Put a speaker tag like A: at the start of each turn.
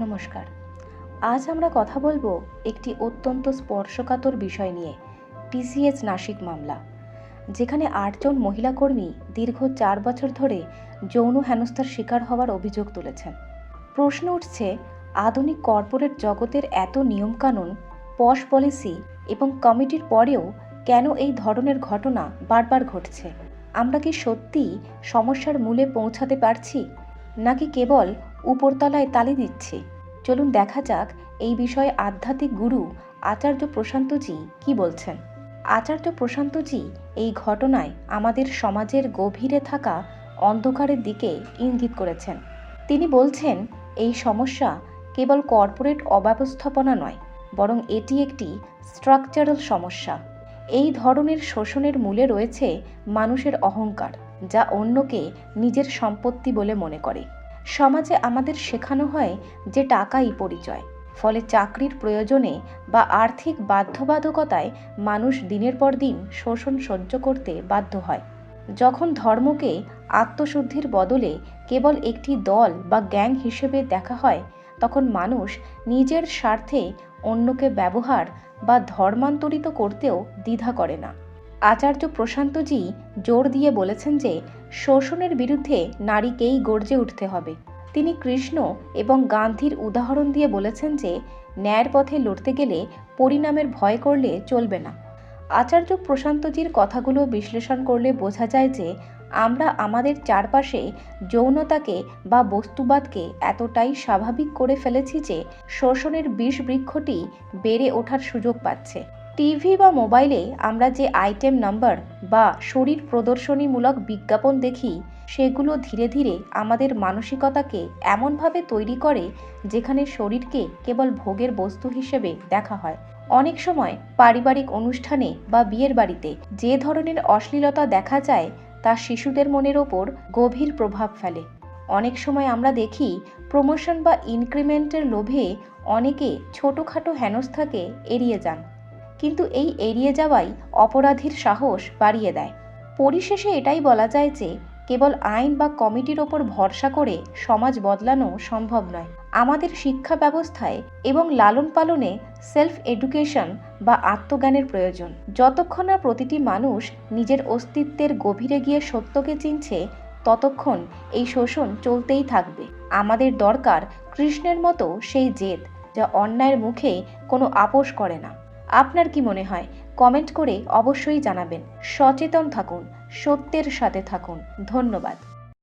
A: নমস্কার। আজ আমরা কথা বলবো একটি অত্যন্ত স্পর্শকাতর বিষয় নিয়ে, টিসিএস নাসিক মামলা, যেখানে ৮ জন মহিলা কর্মী দীর্ঘ ৪ বছর ধরে যৌন হেনস্থার শিকার হওয়ার অভিযোগ তুলেছেন। প্রশ্ন উঠছে, আধুনিক কর্পোরেট জগতের এত নিয়মকানুন, পশ পলিসি এবং কমিটির পরেও কেন এই ধরনের ঘটনা বারবার ঘটছে? আমরা কি সত্যিই সমস্যার মূলে পৌঁছাতে পারছি, নাকি কেবল উপরতলায় তালি দিচ্ছি? চলুন দেখা যাক এই বিষয়ে আধ্যাত্মিক গুরু আচার্য প্রশান্তজি কি বলছেন। আচার্য প্রশান্তজি এই ঘটনায় আমাদের সমাজের গভীরে থাকা অন্ধকারের দিকে ইঙ্গিত করেছেন। তিনি বলছেন, এই সমস্যা কেবল কর্পোরেট অব্যবস্থাপনা নয়, বরং এটি একটি স্ট্রাকচারাল সমস্যা। এই ধরনের শোষণের মূলে রয়েছে মানুষের অহংকার, যা অন্যকে নিজের সম্পত্তি বলে মনে করে। সমাজে আমাদের শেখানো হয় যে টাকাই পরিচয়, ফলে চাকরির প্রয়োজনে বা আর্থিক বাধ্যবাধকতায় মানুষ দিনের পর দিন শোষণ সহ্য করতে বাধ্য হয়। যখন ধর্মকে আত্মশুদ্ধির বদলে কেবল একটি দল বা গ্যাং হিসেবে দেখা হয়, তখন মানুষ নিজের স্বার্থে অন্যকে ব্যবহার বা ধর্মান্তরিত করতেও দ্বিধা করে না। আচার্য প্রশান্তজি জোর দিয়ে বলেছেন যে শোষণের বিরুদ্ধে নারীকেই গর্জে উঠতে হবে। তিনি কৃষ্ণ এবং গান্ধীর উদাহরণ দিয়ে বলেছেন যে ন্যায়ের পথে লড়তে গেলে পরিণামের ভয় করলে চলবে না। আচার্য প্রশান্তজির কথাগুলো বিশ্লেষণ করলে বোঝা যায় যে আমরা আমাদের চারপাশে যৌনতাকে বা বস্তুবাদকে এতটাই স্বাভাবিক করে ফেলেছি যে শোষণের বিষ বৃক্ষটি বেড়ে ওঠার সুযোগ পাচ্ছে। টিভি বা মোবাইলে আমরা যে আইটেম নাম্বার বা শরীর প্রদর্শনীমূলক বিজ্ঞাপন দেখি, সেগুলো ধীরে ধীরে আমাদের মানসিকতাকে এমনভাবে তৈরি করে যেখানে শরীরকে কেবল ভোগের বস্তু হিসেবে দেখা হয়। অনেক সময় পারিবারিক অনুষ্ঠানে বা বিয়ের বাড়িতে যে ধরনের অশ্লীলতা দেখা যায় তা শিশুদের মনের ওপর গভীর প্রভাব ফেলে। অনেক সময় আমরা দেখি প্রমোশন বা ইনক্রিমেন্টের লোভে অনেকে ছোটোখাটো হেনস্থাকে এড়িয়ে যান, কিন্তু এই এড়িয়ে যাওয়াই অপরাধীর সাহস বাড়িয়ে দেয়। পরিশেষে এটাই বলা যায় যে কেবল আইন বা কমিটির ওপর ভরসা করে সমাজ বদলানো সম্ভব নয়। আমাদের শিক্ষা ব্যবস্থায় এবং লালন পালনে সেলফ এডুকেশন বা আত্মজ্ঞানের প্রয়োজন। যতক্ষণ না প্রতিটি মানুষ নিজের অস্তিত্বের গভীরে গিয়ে সত্যকে চিনছে, ততক্ষণ এই শোষণ চলতেই থাকবে। আমাদের দরকার কৃষ্ণের মতো সেই জেদ, যা অন্যায়ের মুখে কোনো আপোষ করে না। আপনার কি মনে হয়? কমেন্ট করে অবশ্যই জানাবেন। সচেতন থাকুন, সত্যের সাথে থাকুন। ধন্যবাদ।